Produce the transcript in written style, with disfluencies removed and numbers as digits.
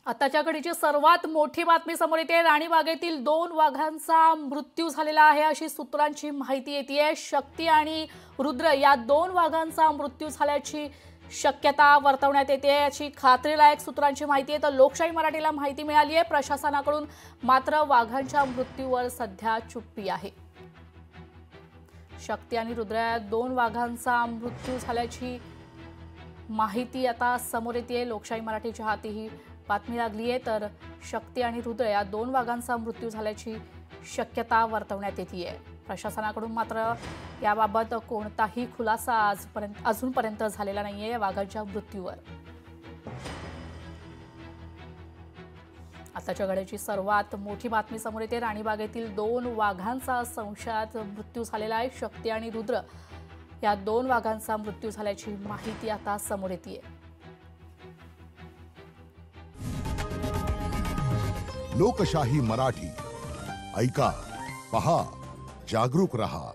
आताच्या घडीची सर्वात मोठी बातमी समोर येते। राणीबागेतील 2 वाघांचा मृत्यू झालेला आहे अशी सूत्रांची माहिती येते। शक्ती आणि रुद्र या 2 वाघांचा मृत्यू झाल्याची शक्यता वर्तवण्यात येते याची खात्रीलायक सूत्रांची माहिती आहे। तर लोकशाही मराठीला माहिती मिळाली आहे, प्रशासनाकडून मात्र वाघांच्या मृत्यूवर सध्या चुप्पी आहे। शक्ती आणि रुद्र या 2 वाघांचा मृत्यू झाल्याची माहिती आता समोर येते। लोकशाही मराठीच्या हाती ही बातमी लागली आहे। तर शक्ती आणि रुद्र या 2 वाघांचा मृत्यू झाल्याची शक्यता वर्तवण्यात येते आहे। प्रशासनाकडून मात्र याबाबत कोणताही खुलासा अजूनपर्यंत झालेला नाहीये या वाघांच्या मृत्यूवर। आताच्या घडीची सर्वात मोठी बातमी समोर येते। राणीबागेतील 2 वाघांचा संशयात मृत्यू झालेला आहे। शक्ती आणि रुद्र या 2 वाघांचा मृत्यू झाल्याची माहिती आता समोर येते। लोकशाही मराठी ऐका, पहा, जागरूक रहा।